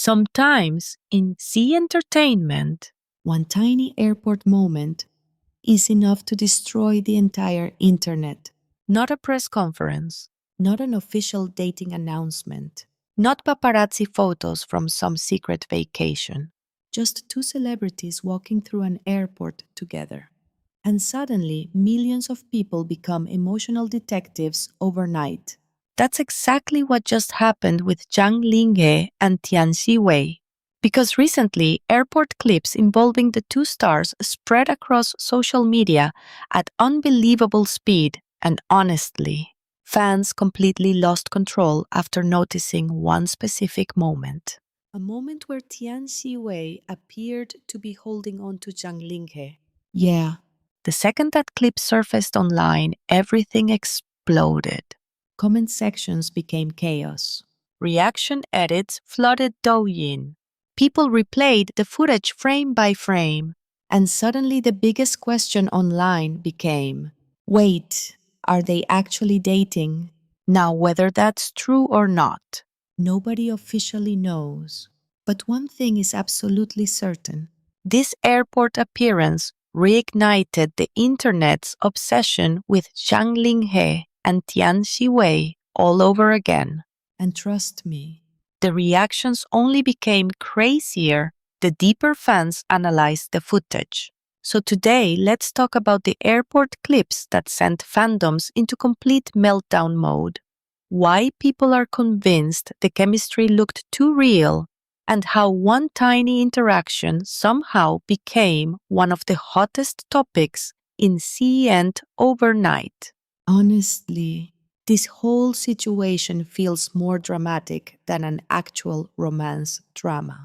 Sometimes in Z Entertainment, one tiny airport moment is enough to destroy the entire internet. not a press conference, Not an official dating announcement. not paparazzi photos from some secret vacation. Just two celebrities walking through an airport together. And suddenly, millions of people become emotional detectives overnight. That's exactly what just happened with Zhang Linghe and Tian Xiwei. Because recently, airport clips involving the two stars spread across social media at unbelievable speed, and honestly, fans completely lost control after noticing one specific moment. A moment where Tian Xiwei appeared to be holding on to Zhang Linghe. Yeah, The second that clip surfaced online, everything exploded. comment sections became chaos. Reaction edits flooded Douyin. People replayed the footage frame by frame. And suddenly the biggest question online became, wait, are they actually dating? Now, whether that's true or not, Nobody officially knows. But one thing is absolutely certain. this airport appearance reignited the internet's obsession with Zhang Linghe and Tian Xiwei all over again. And trust me, The reactions only became crazier the deeper fans analyzed the footage. So today, let's talk about the airport clips that sent fandoms into complete meltdown mode, why people are convinced the chemistry looked too real, and how one tiny interaction somehow became one of the hottest topics in CN overnight. honestly, this whole situation feels more dramatic than an actual romance drama.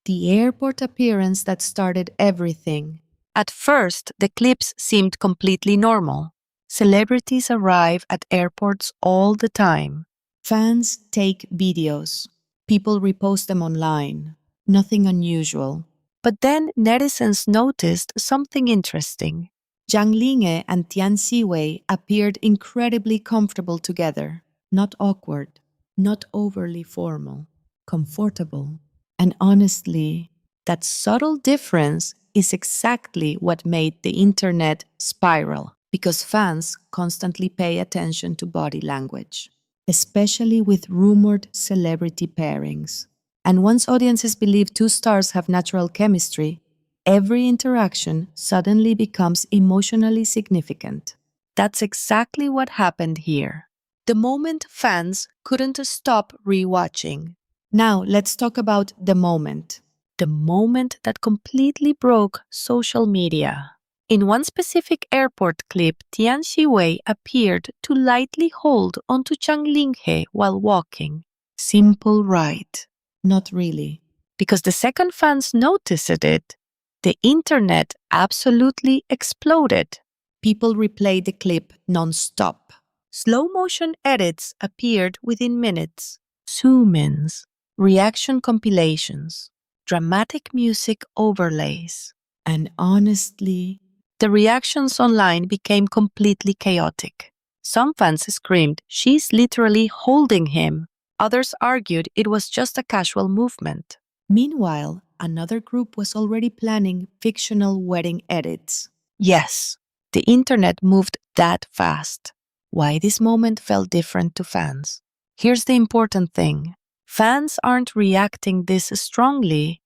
The airport appearance that started everything. At first, the clips seemed completely normal. Celebrities arrive at airports all the time. Fans take videos. People repost them online. Nothing unusual. But then netizens noticed something interesting. Zhang Linghe and Tian Xiwei appeared incredibly comfortable together. Not awkward, not overly formal, comfortable. And honestly, that subtle difference is exactly what made the internet spiral, because fans constantly pay attention to body language, especially with rumored celebrity pairings. And once audiences believe two stars have natural chemistry, every interaction suddenly becomes emotionally significant. That's exactly what happened here. The moment fans couldn't stop rewatching. Now, let's talk about the moment. The moment that completely broke social media. In one specific airport clip, Tian Xiwei appeared to lightly hold onto Zhang Linghe while walking. Simple, right? Not really. Because the second fans noticed it, the internet absolutely exploded. People replayed the clip non-stop. Slow motion edits appeared within minutes. Zoom ins, reaction compilations, dramatic music overlays. And honestly, The reactions online became completely chaotic. Some fans screamed, "She's literally holding him." Others argued it was just a casual movement. meanwhile, another group was already planning fictional wedding edits. Yes, the internet moved that fast. Why this moment felt different to fans? Here's the important thing. Fans aren't reacting this strongly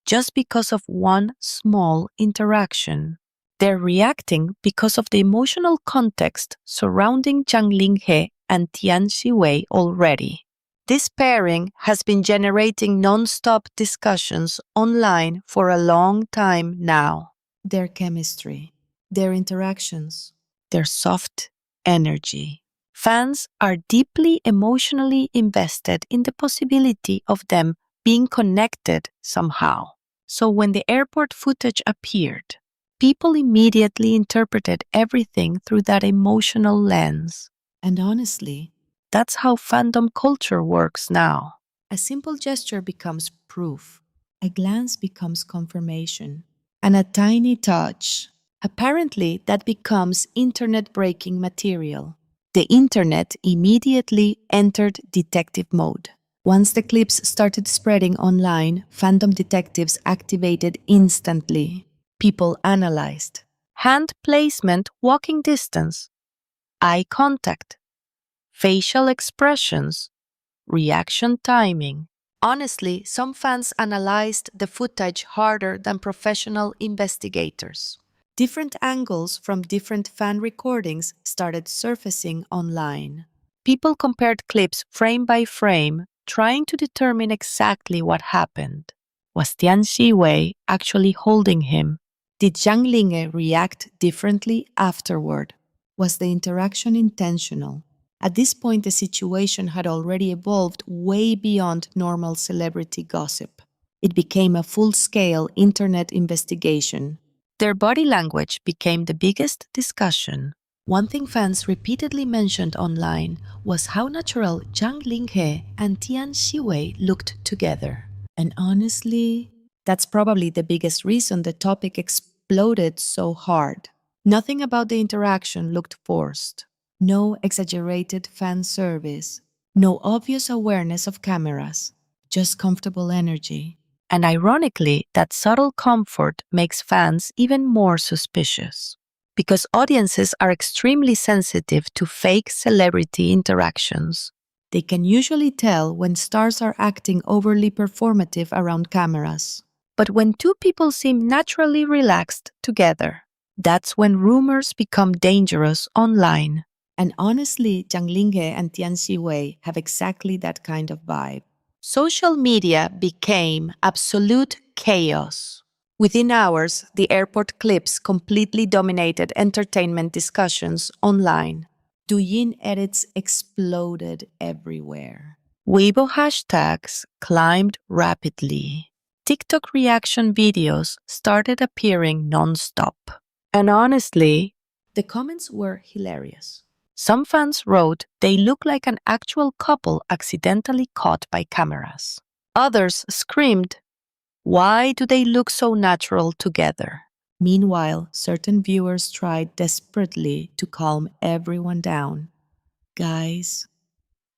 just because of one small interaction. They're reacting because of the emotional context surrounding Zhang Linghe and Tian Xiwei already. This pairing has been generating non-stop discussions online for a long time now. Their chemistry, their interactions. Their soft energy. Fans are deeply emotionally invested in the possibility of them being connected somehow. So when the airport footage appeared, people immediately interpreted everything through that emotional lens. And honestly, That's how fandom culture works now. a simple gesture becomes proof. A glance becomes confirmation. And a tiny touch. Apparently, that becomes internet-breaking material. The internet immediately entered detective mode. Once the clips started spreading online, fandom detectives activated instantly. People analyzed hand placement, walking distance, eye contact, facial expressions, reaction timing. Honestly, some fans analyzed the footage harder than professional investigators. different angles from different fan recordings started surfacing online. People compared clips frame by frame, trying to determine exactly what happened. Was Tian Xiwei actually holding him? Did Zhang Linghe react differently afterward? Was the interaction intentional? At this point, the situation had already evolved way beyond normal celebrity gossip. It became a full-scale internet investigation. Their body language became the biggest discussion. One thing fans repeatedly mentioned online was how natural Zhang Linghe and Tian Xiwei looked together. And honestly, that's probably the biggest reason the topic exploded so hard. Nothing about the interaction looked forced. No exaggerated fan service. No obvious awareness of cameras. Just comfortable energy. And ironically, that subtle comfort makes fans even more suspicious. Because audiences are extremely sensitive to fake celebrity interactions. They can usually tell when stars are acting overly performative around cameras. But when two people seem naturally relaxed together, that's when rumors become dangerous online. And honestly, Zhang Linghe and Tian Xiwei have exactly that kind of vibe. Social media became absolute chaos. Within hours, the airport clips completely dominated entertainment discussions online. Douyin edits exploded everywhere. Weibo hashtags climbed rapidly. TikTok reaction videos started appearing non-stop. And honestly, The comments were hilarious. some fans wrote they look like an actual couple accidentally caught by cameras. Others screamed, "Why do they look so natural together?" Meanwhile, certain viewers tried desperately to calm everyone down. Guys,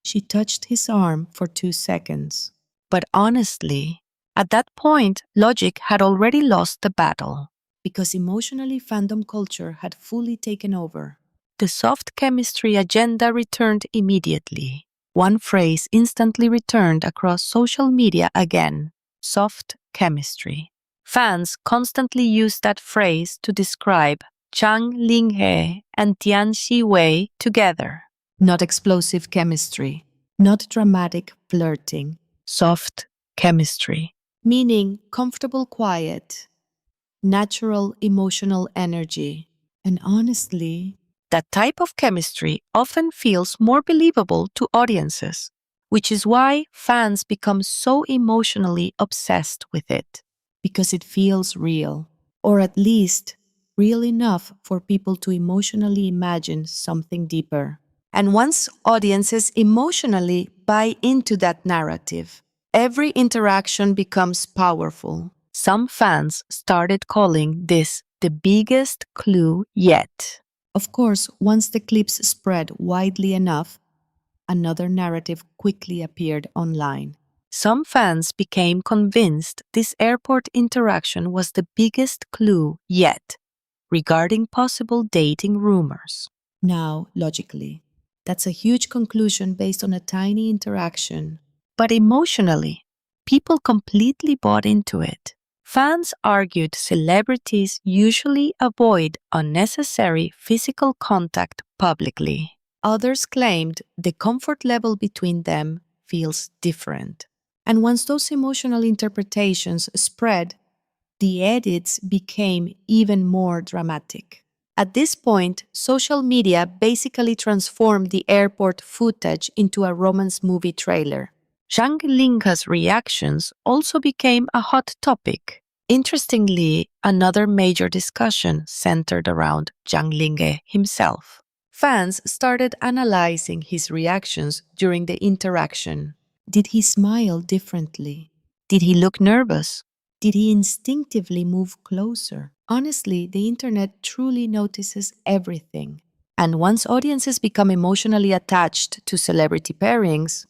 she touched his arm for 2 seconds. But honestly, at that point, logic had already lost the battle. Because emotionally, fandom culture had fully taken over. The soft chemistry agenda returned immediately. One phrase instantly returned across social media again: soft chemistry. Fans constantly used that phrase to describe Zhang Linghe and Tian Xiwei together. Not explosive chemistry, not dramatic flirting, Soft chemistry. meaning comfortable quiet, natural emotional energy. And honestly, That type of chemistry often feels more believable to audiences, which is why fans become so emotionally obsessed with it. because it feels real, or at least real enough for people to emotionally imagine something deeper. And once audiences emotionally buy into that narrative, every interaction becomes powerful. Some fans started calling this the biggest clue yet. Of course, once the clips spread widely enough, another narrative quickly appeared online. Some fans became convinced this airport interaction was the biggest clue yet regarding possible dating rumors. Now, logically, that's a huge conclusion based on a tiny interaction. But emotionally, people completely bought into it. Fans argued celebrities usually avoid unnecessary physical contact publicly. Others claimed the comfort level between them feels different. And once those emotional interpretations spread, the edits became even more dramatic. At this point, social media basically transformed the airport footage into a romance movie trailer. Zhang Linghe's reactions also became a hot topic. Interestingly, another major discussion centered around Zhang Linghe himself. Fans started analyzing his reactions during the interaction. Did he smile differently? Did he look nervous? Did he instinctively move closer? Honestly, the internet truly notices everything. And once audiences become emotionally attached to celebrity pairings,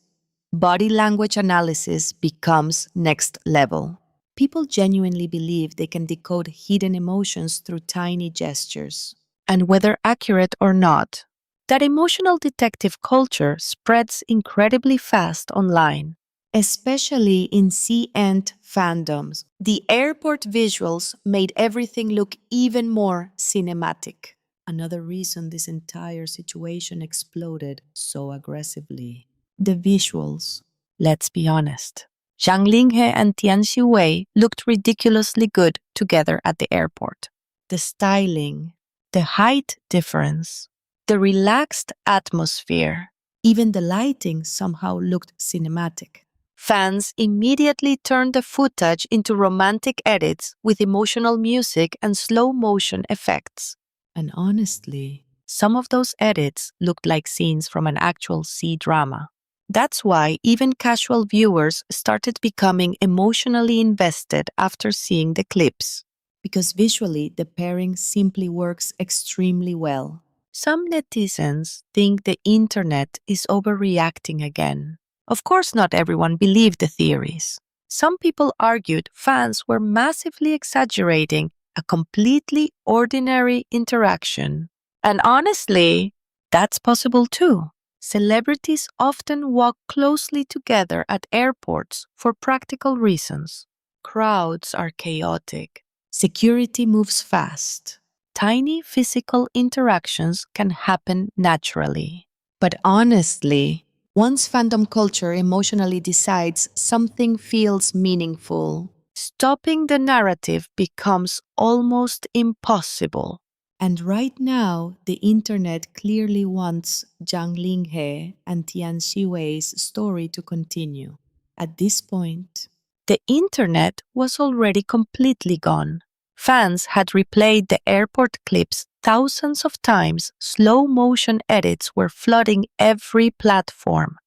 Body language analysis becomes next level. People genuinely believe they can decode hidden emotions through tiny gestures. And whether accurate or not, that emotional detective culture spreads incredibly fast online. Especially in C-end fandoms, the airport visuals made everything look even more cinematic. Another reason this entire situation exploded so aggressively. The visuals. Let's be honest. Zhang Linghe and Tian Xiwei looked ridiculously good together at the airport. The styling, the height difference, the relaxed atmosphere. Even the lighting somehow looked cinematic. Fans immediately turned the footage into romantic edits with emotional music and slow motion effects. And honestly, Some of those edits looked like scenes from an actual C-drama. That's why even casual viewers started becoming emotionally invested after seeing the clips. because visually the pairing simply works extremely well. Some netizens think the internet is overreacting again. Of course, not everyone believed the theories. Some people argued fans were massively exaggerating a completely ordinary interaction. And honestly, that's possible too. Celebrities often walk closely together at airports for practical reasons. Crowds are chaotic. Security moves fast. Tiny physical interactions can happen naturally. But honestly, once fandom culture emotionally decides something feels meaningful, Stopping the narrative becomes almost impossible. and right now the internet clearly wants Zhang Linghe and Tian Xiwei's story to continue. At this point, The internet was already completely gone. Fans had replayed the airport clips thousands of times, slow motion edits were flooding every platform.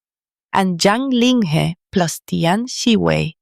And Zhang Linghe plus Tian Xiwei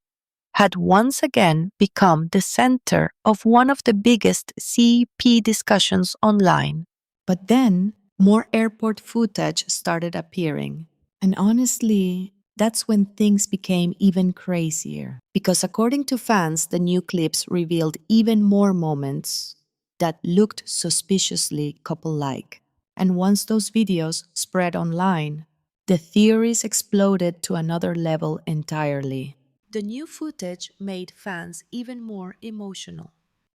had once again become the center of one of the biggest CP discussions online. but then more airport footage started appearing. And honestly, that's when things became even crazier. Because according to fans, the new clips revealed even more moments that looked suspiciously couple like. And once those videos spread online, the theories exploded to another level entirely. The new footage made fans even more emotional.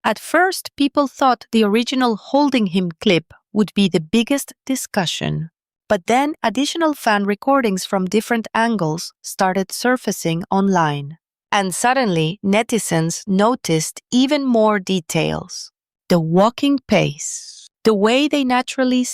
At first, people thought the original holding him clip would be the biggest discussion. But then additional fan recordings from different angles started surfacing online. And suddenly, netizens noticed even more details. The walking pace, the way they naturally